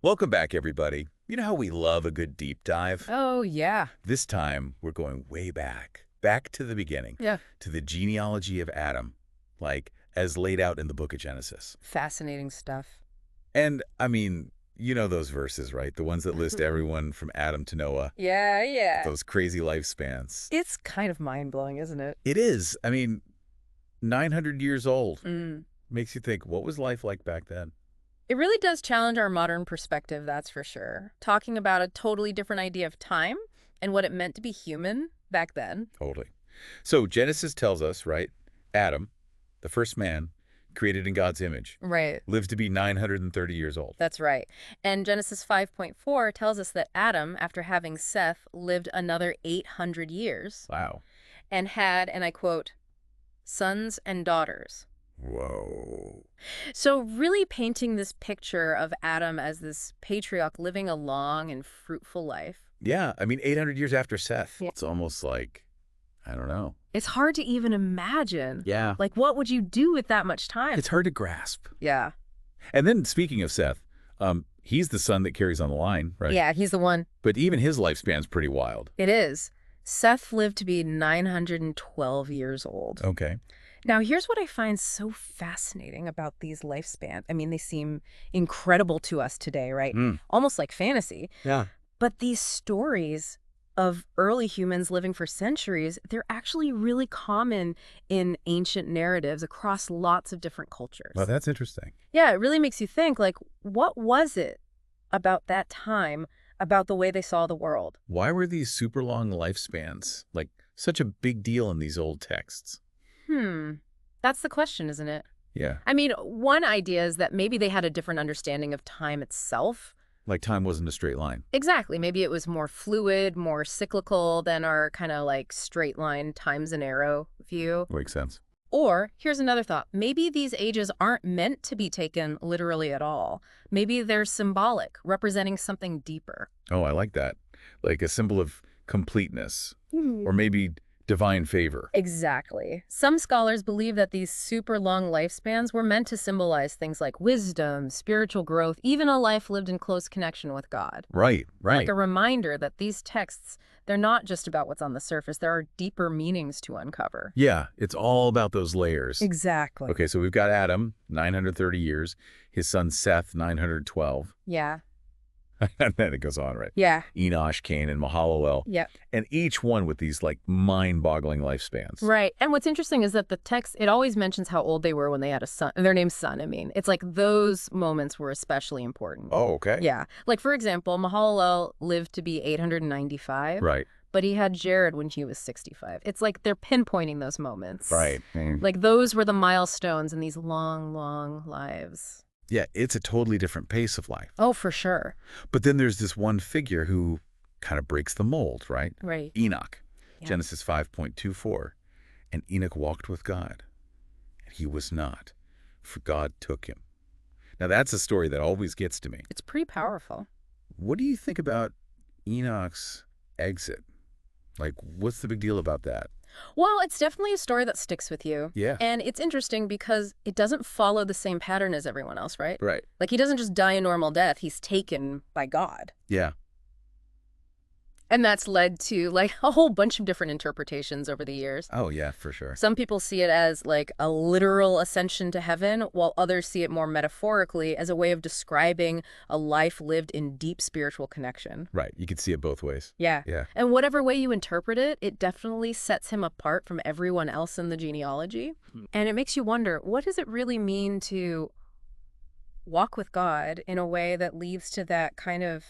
Welcome back, everybody. You know how we love a good deep dive? Oh, yeah. This time, we're going way back to the beginning, Yeah. to the genealogy of Adam, like as laid out in the book of Genesis. Fascinating stuff. And, I mean, you know those verses, right? The ones that list everyone from Adam to Noah, Yeah. those crazy lifespans. It's kind of mind-blowing, isn't it? It is. I mean, 900 years old. Mm. Makes you think, what was life like back then? It really does challenge our modern perspective, that's for sure. Talking about a totally different idea of time and what it meant to be human back then. Totally. So Genesis tells us, right, Adam, the first man, created in God's image, Right. lived to be 930 years old. That's right. And Genesis 5.4 tells us that Adam, after having Seth, lived another 800 years Wow. and had, and I quote, sons and daughters. Whoa. So really painting this picture of Adam as this patriarch living a long and fruitful life. Yeah, I mean, 800 years after Seth. Yeah. It's almost like, I don't know. It's hard to even imagine. Yeah. Like, what would you do with that much time? It's hard to grasp. Yeah. And then speaking of Seth, he's the son that carries on the line, right? Yeah, he's the one. But even his lifespan's pretty wild. It is. Seth lived to be 912 years old. Okay. Now, here's what I find so fascinating about these lifespans. I mean, they seem incredible to us today, right? Mm. Almost like fantasy. Yeah. But these stories of early humans living for centuries, they're actually really common in ancient narratives across lots of different cultures. Well, that's interesting. Yeah, it really makes you think, like, what was it about that time, about the way they saw the world? Why were these super long lifespans like such a big deal in these old texts? That's the question, isn't it? Yeah. I mean, one idea is that maybe they had a different understanding of time itself. Like time wasn't a straight line. Exactly. Maybe it was more fluid, more cyclical than our kind of like straight line times an arrow view. Makes sense. Or here's another thought. Maybe these ages aren't meant to be taken literally at all. Maybe they're symbolic, representing something deeper. Oh, I like that. Like a symbol of completeness, or maybe divine favor. Exactly. Some scholars believe that these super long lifespans were meant to symbolize things like wisdom, spiritual growth, even a life lived in close connection with God. Right. Like a reminder that these texts, they're not just about what's on the surface. There are deeper meanings to uncover. Yeah, it's all about those layers. Exactly. Okay, so we've got Adam, 930 years, his son Seth, 912. Yeah. And then it goes on, right? Yeah. Enoch, Cain, and Mahalalel. Yep. And each one with these like mind-boggling lifespans. Right. And what's interesting is that the text, it always mentions how old they were when they had a son. Their name's son, I mean. It's like those moments were especially important. Oh, okay. Yeah. Like, for example, Mahalalel lived to be 895. Right. But he had Jared when he was 65. It's like they're pinpointing those moments. Right. Like those were the milestones in these long, long lives. Yeah, it's a totally different pace of life. Oh, for sure. But then there's this one figure who kind of breaks the mold, right? Right. Enoch, Yeah. Genesis 5.24. And Enoch walked with God, and he was not, for God took him. Now, that's a story that always gets to me. It's pretty powerful. What do you think about Enoch's exit? Like, what's the big deal about that? Well, it's definitely a story that sticks with you. Yeah. And it's interesting because it doesn't follow the same pattern as everyone else, right? Right. Like, he doesn't just die a normal death. He's taken by God. Yeah. And that's led to, like, a whole bunch of different interpretations over the years. Oh, yeah, for sure. Some people see it as, like, a literal ascension to heaven, while others see it more metaphorically as a way of describing a life lived in deep spiritual connection. Right. You could see it both ways. Yeah. Yeah. And whatever way you interpret it, it definitely sets him apart from everyone else in the genealogy. And it makes you wonder, what does it really mean to walk with God in a way that leads to that kind of,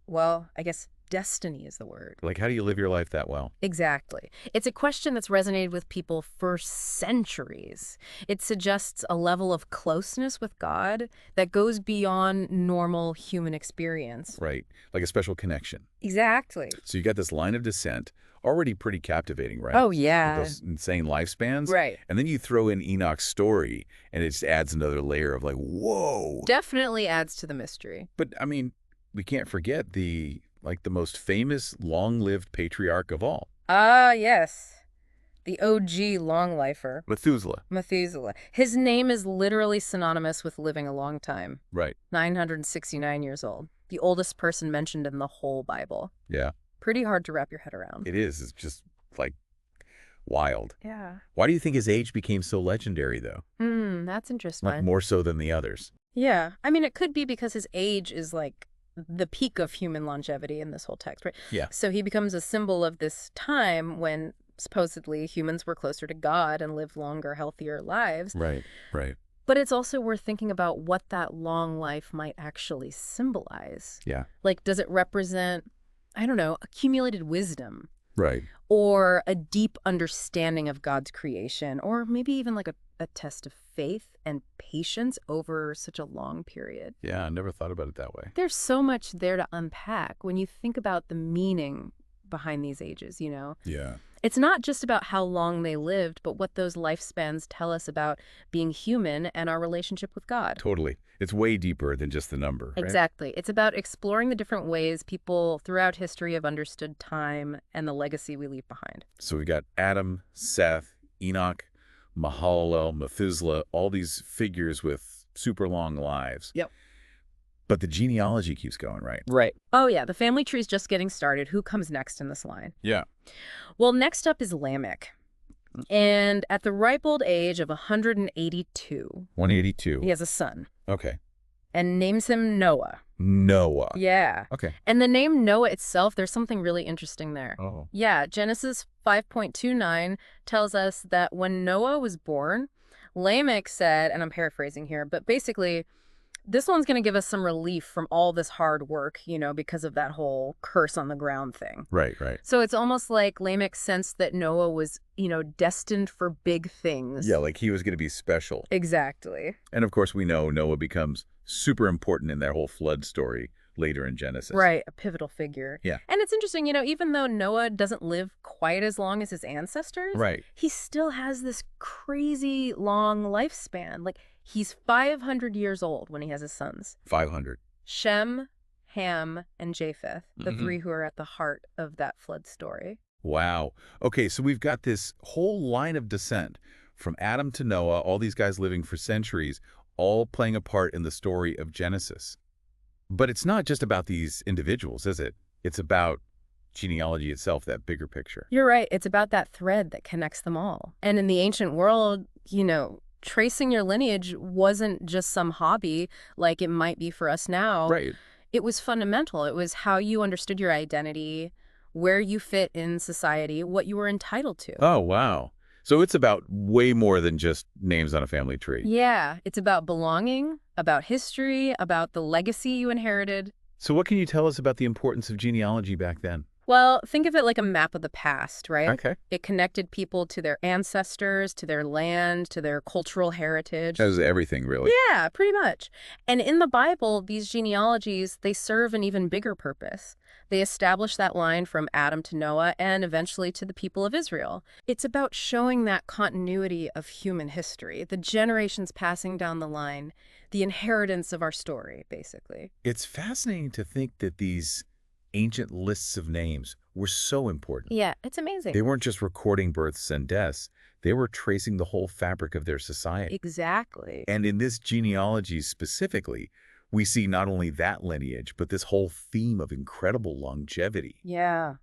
well, I guess destiny is the word. Like, how do you live your life that well? Exactly. It's a question that's resonated with people for centuries. It suggests a level of closeness with God that goes beyond normal human experience. Right. Like a special connection. Exactly. So you got this line of descent, already pretty captivating, right? Oh, yeah. With those insane lifespans. Right. And then you throw in Enoch's story, and it just adds another layer of like, whoa. Definitely adds to the mystery. But, I mean, we can't forget the most famous long-lived patriarch of all. Ah, yes. the OG long lifer, Methuselah. Methuselah. His name is literally synonymous with living a long time. Right. 969 years old. The oldest person mentioned in the whole Bible. Yeah. Pretty hard to wrap your head around. It is. It's just, like, wild. Yeah. Why do you think his age became so legendary, though? That's interesting. Like, more so than the others? Yeah. I mean, it could be because his age is, like, the peak of human longevity in this whole text, right? Yeah. So he becomes a symbol of this time when supposedly humans were closer to God and lived longer, healthier lives. Right, right. But it's also worth thinking about what that long life might actually symbolize. Yeah. Like, does it represent, I don't know, accumulated wisdom? Right. Or a deep understanding of God's creation? Or maybe even like a test of faith and patience over such a long period? Yeah, I never thought about it that way. There's so much there to unpack when you think about the meaning behind these ages, you know? Yeah. It's not just about how long they lived, but what those lifespans tell us about being human and our relationship with God. Totally. It's way deeper than just the number, right? Exactly. It's about exploring the different ways people throughout history have understood time and the legacy we leave behind. So we've got Adam, Seth, Enoch, Mahalalel, Methuselah, all these figures with super long lives. Yep. But the genealogy keeps going, right? Right. Oh, yeah. The family tree's just getting started. Who comes next in this line? Yeah. Well, next up is Lamech. And at the ripe old age of 182, 182. he has a son Okay. and names him Noah. Noah. Yeah. Okay. And the name Noah itself, there's something really interesting there. Oh. Yeah, Genesis 5.29 tells us that when Noah was born, Lamech said, and I'm paraphrasing here, but basically, this one's going to give us some relief from all this hard work, you know, because of that whole curse on the ground thing. Right, right. So it's almost like Lamech sensed that Noah was, you know, destined for big things. Yeah, like he was going to be special. Exactly. And of course, we know Noah becomes super important in that whole flood story later in Genesis. Right, a pivotal figure. Yeah. And it's interesting, you know, even though Noah doesn't live quite as long as his ancestors, Right. he still has this crazy long lifespan. Like, he's 500 years old when he has his sons. 500. Shem, Ham, and Japheth, the Mhm. three who are at the heart of that flood story. Wow. Okay, so we've got this whole line of descent from Adam to Noah, all these guys living for centuries, all playing a part in the story of Genesis. But it's not just about these individuals, is it? It's about genealogy itself, that bigger picture. You're right. It's about that thread that connects them all. And in the ancient world, you know, tracing your lineage wasn't just some hobby like it might be for us now. Right. It was fundamental. It was how you understood your identity, where you fit in society, what you were entitled to. Oh, wow. So it's about way more than just names on a family tree. Yeah, it's about belonging, about history, about the legacy you inherited. So what can you tell us about the importance of genealogy back then? Well, think of it like a map of the past, right? Okay. It connected people to their ancestors, to their land, to their cultural heritage. That was everything, really. Yeah, pretty much. And in the Bible, these genealogies, they serve an even bigger purpose. They establish that line from Adam to Noah and eventually to the people of Israel. It's about showing that continuity of human history, the generations passing down the line, the inheritance of our story, basically. It's fascinating to think that these ancient lists of names were so important. Yeah, it's amazing. They weren't just recording births and deaths. They were tracing the whole fabric of their society. Exactly. And in this genealogy specifically, we see not only that lineage, but this whole theme of incredible longevity. Yeah.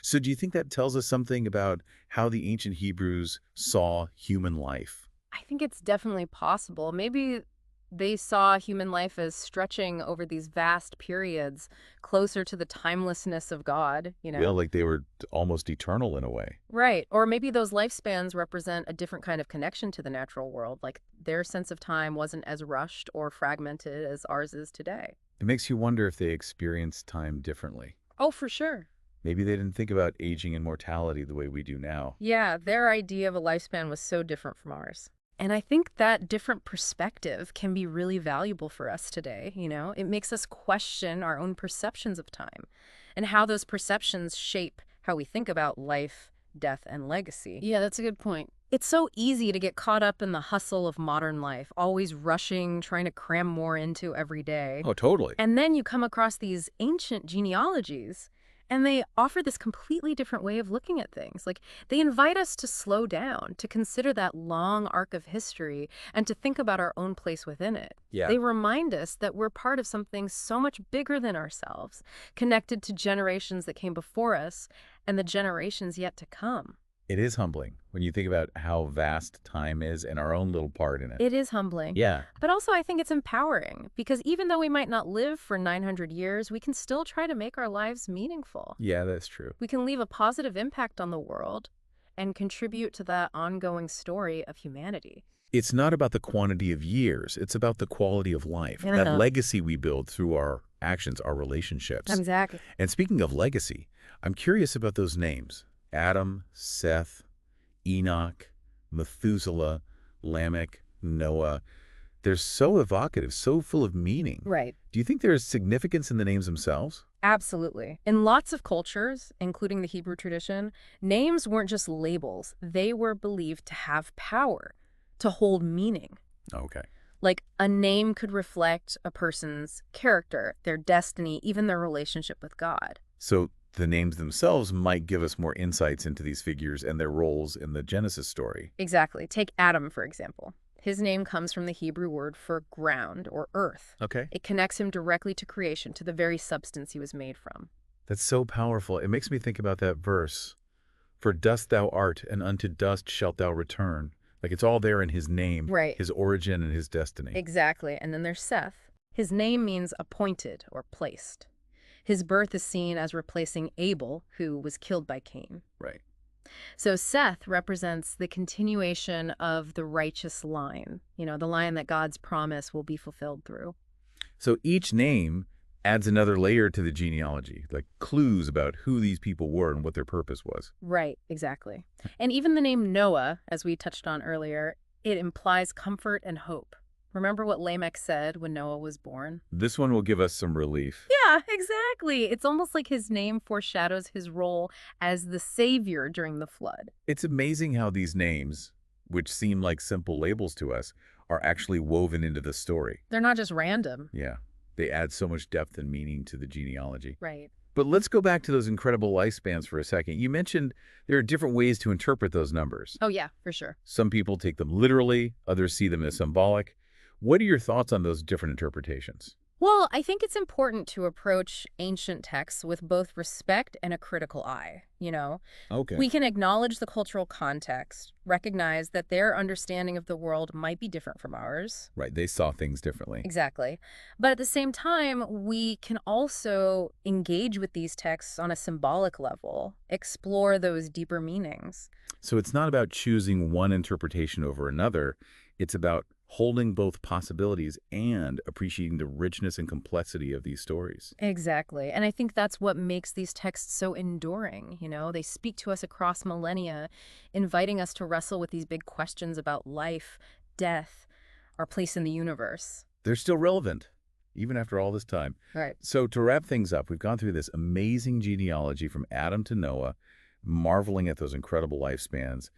So do you think that tells us something about how the ancient Hebrews saw human life? I think it's definitely possible. Maybe they saw human life as stretching over these vast periods, closer to the timelessness of God, you know? Well, like they were almost eternal in a way. Right. Or maybe those lifespans represent a different kind of connection to the natural world. Like their sense of time wasn't as rushed or fragmented as ours is today. It makes you wonder if they experienced time differently. Oh, for sure. Maybe they didn't think about aging and mortality the way we do now. Yeah, their idea of a lifespan was so different from ours. And I think that different perspective can be really valuable for us today, you know? It makes us question our own perceptions of time and how those perceptions shape how we think about life, death, and legacy. Yeah, that's a good point. It's so easy to get caught up in the hustle of modern life, always rushing, trying to cram more into every day. Oh, totally. And then you come across these ancient genealogies, And they offer this completely different way of looking at things. Like, they invite us to slow down, to consider that long arc of history, and to think about our own place within it. Yeah. They remind us that we're part of something so much bigger than ourselves, connected to generations that came before us and the generations yet to come. It is humbling when you think about how vast time is and our own little part in it. It is humbling. Yeah. But also, I think it's empowering because even though we might not live for 900 years, we can still try to make our lives meaningful. Yeah, that's true. We can leave a positive impact on the world and contribute to that ongoing story of humanity. It's not about the quantity of years. It's about the quality of life. Yeah. That legacy we build through our actions, our relationships. Exactly. And speaking of legacy, I'm curious about those names. Adam, Seth, Enoch, Methuselah, Lamech, Noah. They're so evocative, so full of meaning. Right. Do you think there is significance in the names themselves? Absolutely. In lots of cultures, including the Hebrew tradition, names weren't just labels. They were believed to have power, to hold meaning. Okay. Like, a name could reflect a person's character, their destiny, even their relationship with God. So the names themselves might give us more insights into these figures and their roles in the Genesis story. Exactly. Take Adam, for example. His name comes from the Hebrew word for ground or earth. Okay. It connects him directly to creation, to the very substance he was made from. That's so powerful. It makes me think about that verse. For dust thou art, and unto dust shalt thou return. Like, it's all there in his name, Right. his origin and his destiny. Exactly. And then there's Seth. His name means appointed or placed. His birth is seen as replacing Abel, who was killed by Cain. Right. So Seth represents the continuation of the righteous line, the line that God's promise will be fulfilled through. So each name adds another layer to the genealogy, like clues about who these people were and what their purpose was. Right, exactly. And even the name Noah, as we touched on earlier, it implies comfort and hope. Remember what Lamech said when Noah was born? This one will give us some relief. Yeah, exactly. It's almost like his name foreshadows his role as the savior during the flood. It's amazing how these names, which seem like simple labels to us, are actually woven into the story. They're not just random. Yeah, they add so much depth and meaning to the genealogy. Right. But let's go back to those incredible lifespans for a second. You mentioned there are different ways to interpret those numbers. Oh, yeah, for sure. Some people take them literally, others see them as symbolic. What are your thoughts on those different interpretations? Well, I think it's important to approach ancient texts with both respect and a critical eye, Okay. We can acknowledge the cultural context, recognize that their understanding of the world might be different from ours. Right, they saw things differently. Exactly. But at the same time, we can also engage with these texts on a symbolic level, explore those deeper meanings. So it's not about choosing one interpretation over another. It's about holding both possibilities and appreciating the richness and complexity of these stories. Exactly. And I think that's what makes these texts so enduring. They speak to us across millennia, inviting us to wrestle with these big questions about life, death, our place in the universe. They're still relevant, even after all this time. Right. So to wrap things up, we've gone through this amazing genealogy from Adam to Noah, marveling at those incredible lifespans,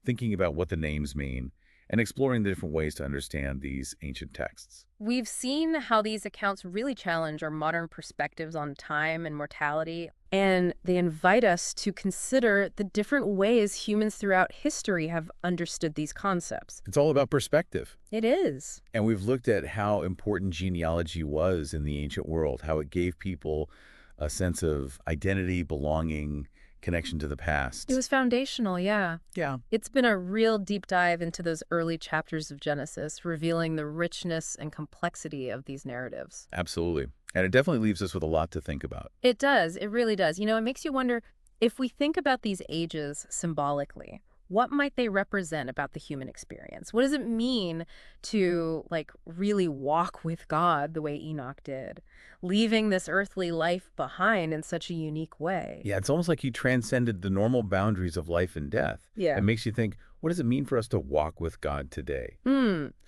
thinking about what the names mean, and exploring the different ways to understand these ancient texts. We've seen how these accounts really challenge our modern perspectives on time and mortality, and they invite us to consider the different ways humans throughout history have understood these concepts. It's all about perspective. It is. And we've looked at how important genealogy was in the ancient world, how it gave people a sense of identity, belonging, connection to the past. It was foundational, yeah. Yeah. It's been a real deep dive into those early chapters of Genesis, revealing the richness and complexity of these narratives. Absolutely. And it definitely leaves us with a lot to think about. It does. It really does. It makes you wonder, if we think about these ages symbolically, what might they represent about the human experience? What does it mean to, really walk with God the way Enoch did, leaving this earthly life behind in such a unique way? Yeah, it's almost like he transcended the normal boundaries of life and death. Yeah. It makes you think, what does it mean for us to walk with God today?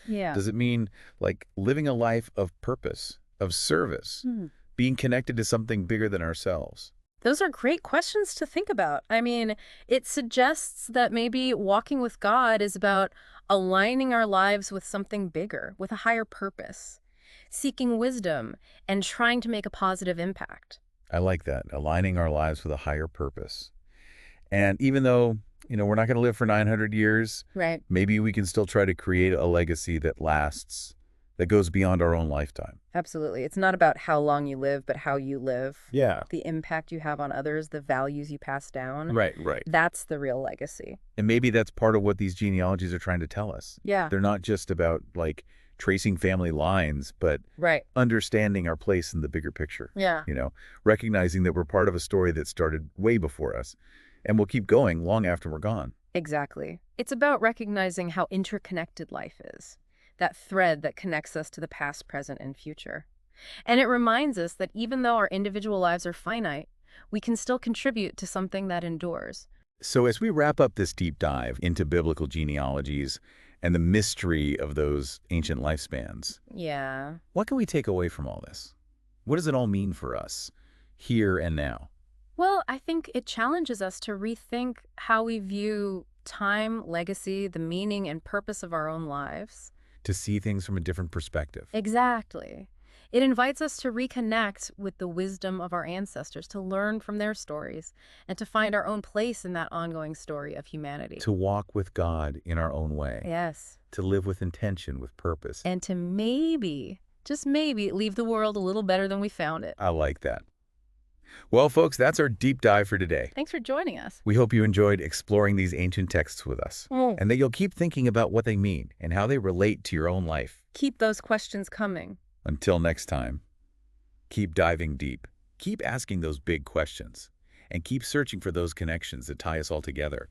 Yeah. Does it mean, living a life of purpose, of service, being connected to something bigger than ourselves? Those are great questions to think about. I mean, it suggests that maybe walking with God is about aligning our lives with something bigger, with a higher purpose, seeking wisdom, and trying to make a positive impact. I like that, aligning our lives with a higher purpose. And even though, we're not going to live for 900 years, Right. maybe we can still try to create a legacy that lasts, that goes beyond our own lifetime. Absolutely. It's not about how long you live, but how you live. Yeah. The impact you have on others, the values you pass down. Right, right. That's the real legacy. And maybe that's part of what these genealogies are trying to tell us. Yeah. They're not just about, like, tracing family lines, but Right. understanding our place in the bigger picture. Yeah. Recognizing that we're part of a story that started way before us and will keep going long after we're gone. Exactly. It's about recognizing how interconnected life is, that thread that connects us to the past, present, and future. And it reminds us that even though our individual lives are finite, we can still contribute to something that endures. So as we wrap up this deep dive into biblical genealogies and the mystery of those ancient lifespans, Yeah. what can we take away from all this? What does it all mean for us, here and now? Well, I think it challenges us to rethink how we view time, legacy, the meaning and purpose of our own lives. To see things from a different perspective. Exactly. It invites us to reconnect with the wisdom of our ancestors, to learn from their stories, and to find our own place in that ongoing story of humanity. To walk with God in our own way. Yes. To live with intention, with purpose. And to maybe, just maybe, leave the world a little better than we found it. I like that. Well, folks, that's our deep dive for today. Thanks for joining us. We hope you enjoyed exploring these ancient texts with us, and that you'll keep thinking about what they mean and how they relate to your own life. Keep those questions coming. Until next time, keep diving deep, keep asking those big questions, and keep searching for those connections that tie us all together.